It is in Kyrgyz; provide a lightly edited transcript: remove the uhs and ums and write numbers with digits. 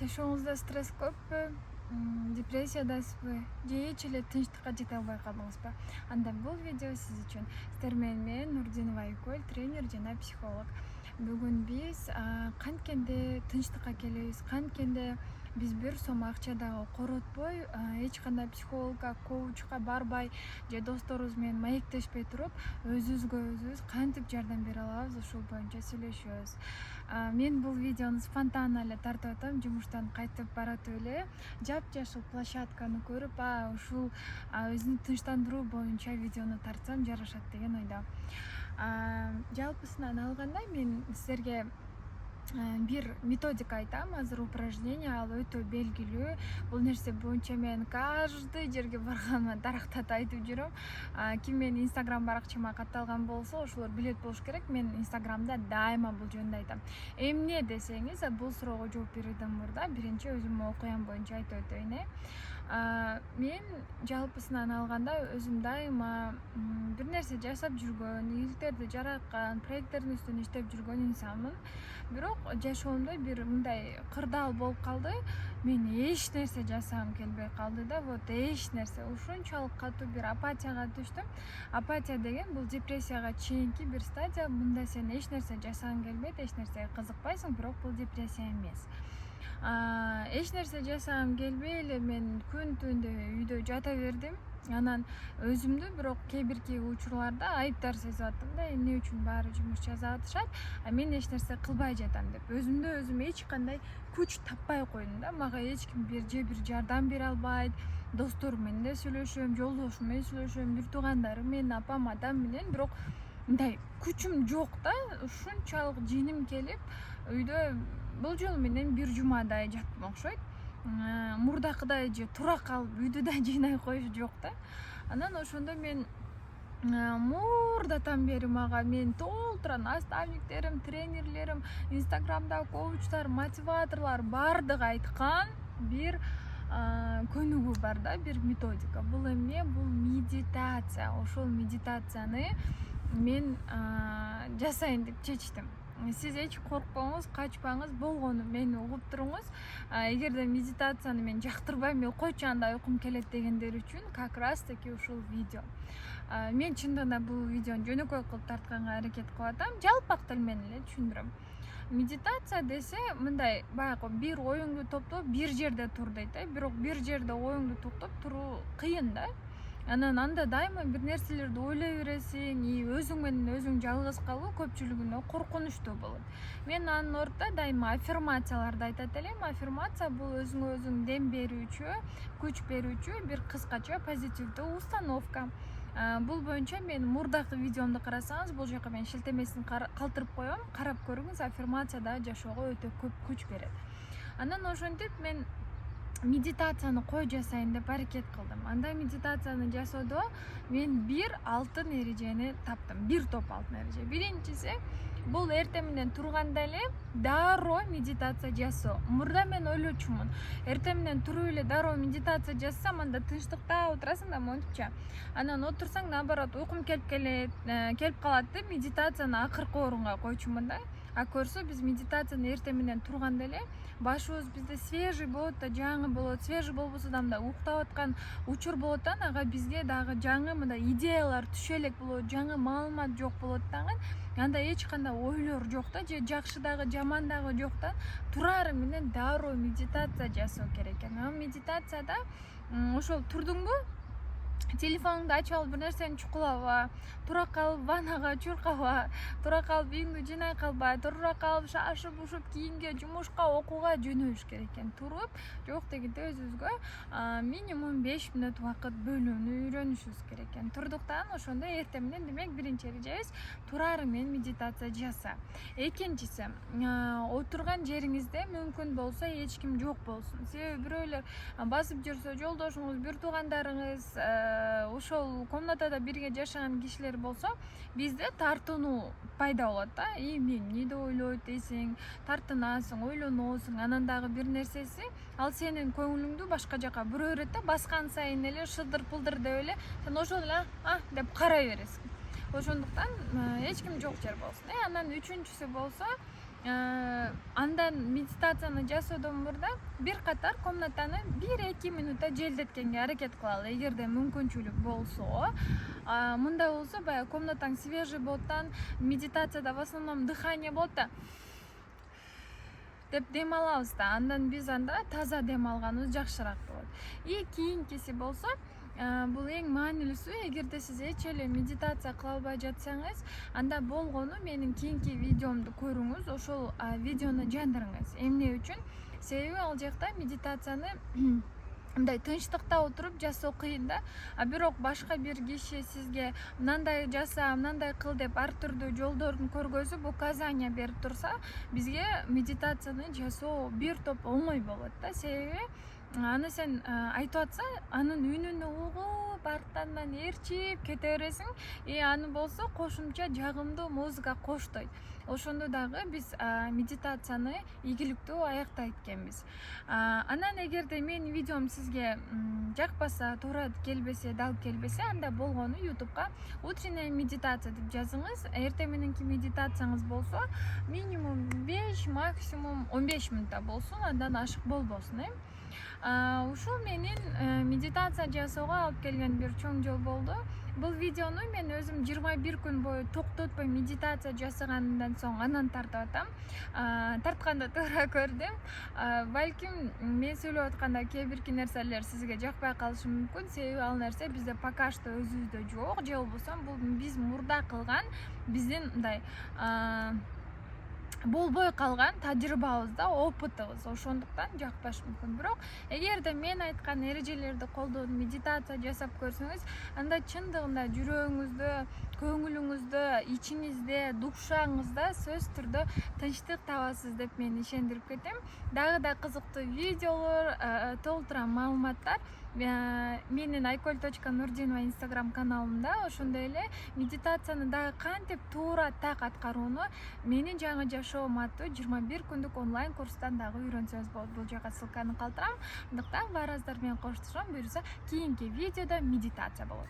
Жашооңузда стресс көппү? Депрессиядасызбы? Же эч эле тынчтыкка жете албай калдыңызбы? Анда бул видео сиз үчүн. Сиздер менен мен Нурдинова Айкөл, тренер жана психолог. Бүгүн биз канткенде тынчтыкка келебиз, канткенде биз бир сом акча дагы коротпой, эч кандай психологко, коучка барбай же досторубуз менен маектешпей туруп, өзүбүзгө өзүбүз кантип жардам бере алабыз, ушул боюнча сүйлөшөбүз. Мен бул видеону спонтанно эле тартып атам, жумуштан кайтып баратып эле жапжашыл площадканы көрүп, ушул өзүнү тынчтандыруу боюнча видеону тартсам жарашат деген ойдо. Жалпысынан алганда мен силерге бир методика айтам, азыр упражнение, ал өтө белгилүү. Бул нерсе боюнча мен каждый жерге барганымда дарактат айтып жүрөм. Ким менин инстаграм баракчама катталган болсо, ошолор билет болуш керек. Мен инстаграмда дайыма бул жөнүндө айтам. Эмне десеңиз, бул суроого жооп берүүдөн мурда биринчи өзүмдүн окуям боюнча айтып өтөйүн. Мен жалпысынан алганда өзүм дайыма бир нерсе жасап жүргөн, ийгиликтерди жараткан, проекттердин үстүнөн иштеп жүргөн инсанмын. Бирок жашоомдо бир мындай кырдаал болуп калды. Мен эч нерсе жасагым келбей калды да, вот эч нерсе. Ушунчалык катуу бир апатияга түштүм. Апатия деген бул депрессияга чейинки бир стадия. Мында сен эч нерсе жасагың келбейт, эч нерсеге кызыкпайсың, бирок бул депрессия эмес. Эч нерсе жасагым келбей эле мен күн түндө үйдө жата бердим. Анан өзүмдү бирок кээ бирки учурларда айыптар сезип аттым да, эмне үчүн баары жумуш жасап атышат, мен эч нерсе кылбай жатам деп. Өзүмдө өзүм эч кандай күч таппай койдум да. Мага эч ким бир жардам бере албайт. Досторум менен да сүйлөшөм, жолдошум менен сүйлөшөм, бир туугандарым менен, апам, атам менен, бирок мындай күчүм жок да. Ушунчалык жиним келип, үйдө бул жолу менен бир жумадай жаттым окшойт. Мурдакыдай же тура калып үйдү да жыйнай коюш жок да. Анан ошондо мен мурдатан бери мага мен толтура наставниктерим, тренерлерим, инстаграмда коучтар, мотиваторлор бардыгы айткан бир көнүгүү бар да, бир методика. Бул эмне? Бул медитация. Ошол медитацияны мен жасайын деп чечтим. Сиз эч коркпоңуз, качпаңыз, болгону мени угуп туруңуз. Эгерде медитацияны мен жактырбайм, мен койчу анда уйкум келет дегендер үчүн как раз таки ушул видео. Мен чындыгында бул видеону жөнөкөй кылып тартканга аракет кылып атам, жалпак тил менен эле түшүндүрөм. Медитация десе мындай баягы бир оюңду топтоп бир жерде тур дейт, бирок бир жерде оюңду токтоп туруу кыйын да. Анан анда дайыма бир нерселерди ойлой бересиң, өзүң менен өзүң жалгыз калуу көпчүлүгүнө коркунучтуу болот. Мен анын ордуна дайыма аффирмацияларды айтат элем. Аффирмация бул өзүңө өзүң дем берүүчү, күч берүүчү бир кыскача позитивдүү установка. Бул боюнча мен мурдакы видеомду карасаңыз, бул жака мен шилтемесин калтырып коем, карап көрүңүз. Аффирмация да жашоого өтө көп күч берет. Анан ошентип мен медитацияны кой жасайын деп аракет кылдым. Анда медитацияны жасоодо мен бир алтын эрежени таптым. Бир топ алтын эреже. Биринчиси бул эртең менен турганда эле дароо медитация жасоо. Мурда мен ойлочумун, эртең менен туруп эле дароо медитация жасасам, анда тынчтыкта отурасың да монтипча. Анан отурсаң, наоборот, уйкум келип калат деп медитацияны акыркы орунга койчумун да. Көрсө биз медитацияны эртең менен турганда эле башыбыз бизде свежий болот да, жаңы болот. Свежий болбосо да мындай уктап аткан учур болот да, ага бизге дагы жаңы мындай идеялар түшө элек болот, жаңы маалымат жок болот дагы. Анда эч кандай ойлор жок да, же жакшы дагы, жаман дагы жок да. Турары менен дароо медитация жасоо керек экен. Медитацияда ошол турдуңбу? Телефонуңду ачып алып бир нерсени чукулаба, тура калып ваннага чуркаба, тура калып үйүңдү жыйнай калбай, тура калып шашып ушуп кийинге, жумушка, окууга жөнөлүш керек экен. Туруп, жок дегенде өзүбүзгө минимум 5 мүнөт убакыт бөлүүнү үйрөнүшүбүз керек экен. Турдуктан ошондо эртең менен демек биринчи эрежебиз турары менен медитация жаса. Экинчиси, отурган жериңизде мүмкүн болсо эч ким жок болсун. Себеби бирөөлөр басып жүрсө, жолдошуңуз, бир туугандарыңыз, ошол комнатада бирге жашаган кишилер болсо, бизде тартынуу пайда болот да. Мен эмне деп ойлойт дейсиң, тартынасың, ойлоносуң. Анан дагы бир нерсеси, ал сенин көңүлүңдү башка жака буруу берет да. Баскан сайын эле шылдыр-пылдыр деп эле сен ошол эле деп карай бересиң. Ошондуктан эч ким жок жер болсун. Анан үчүнчүсү болсо, андан медитацияны жасоодон мурда бир катар комнатаны 1-2 минутта желдеткенге аракет кылалы. Эгерде мүмкүнчүлүк болсо, мындай болсо баягы комнатаң свежий болот да, медитацияда в основном дыхание болот да, деп дем алабыз да, андан биз анда таза дем алганыбыз жакшыраак болот. И кийинкиси болсо, бул эң маанилүүсү, эгерде сиз эч эле медитация кыла албай жатсаңыз, анда болгону менин кийинки видеомду көрүңүз, ошол видеону жандырыңыз. Эмне үчүн? Себеби ал жакта медитацияны мындай тынчтыкта отуруп жасоо кыйын да. Бирок башка бир киши сизге мындай жаса, мындай кыл деп ар түрдүү жолдорун көргөзүп, указания берип турса, бизге медитацияны жасоо бир топ оңой болот да. Себеби аны сен айтып атса, анын үнүн угуп, арттан ээрчип кете бересиң, аны болсо кошумча жагымдуу музыка коштойт. Ошондо дагы биз медитацияны ийгиликтүү аяктай экенбиз. Анан эгерде менин видеом сизге жакпаса, туура келбесе, дал келбесе, анда болгону YouTube'га утренняя медитация деп жазыңыз. Эртең мененки медитацияңыз болсо, минимум 5, максимум 15 минутта болсун, андан ашык болбосун. Ушул менин медитация жасоого алып келген бир чоң жол болду. Бул видеону мен өзүм 21 күн бою токтотпой медитация жасагандан соң анан тартып атам. Тартканда туура көрдүм. Балким мен сүйлөп атканда кээ бирки нерселер сизге жакпай калышы мүмкүн. Себеби ал нерсе бизде пока что өзүбүздө жок, же болбосо бул биз мурда кылган, биздин мындай болбой калган тажрыйбабызда, опытыбыз. Ошондуктан жакпашы мүмкүн. Бирок эгерде мен айткан эрежелерди колдонуп медитация жасап көрсөңүз, анда чындыгында жүрөгүңүздө, көңүлүңүздө, ичиңизде, душаңызда сөзсүз түрдө тынчтык табасыз деп мен ишендирип кетем. Дагы да кызыктуу видеолор, толтура маалыматтар менин aykol.nurdinova Instagram каналымда, ошондой эле медитацияны дагы кантип туура так аткарууну менин жаңы жашоом аттуу 21 күндүк онлайн курстан дагы үйрөнсөңүз болот. Бул жака ссылканы калтырам. Андыктан баарыңыздар менен коштошом. Буюрса кийинки видеодо медитация болот.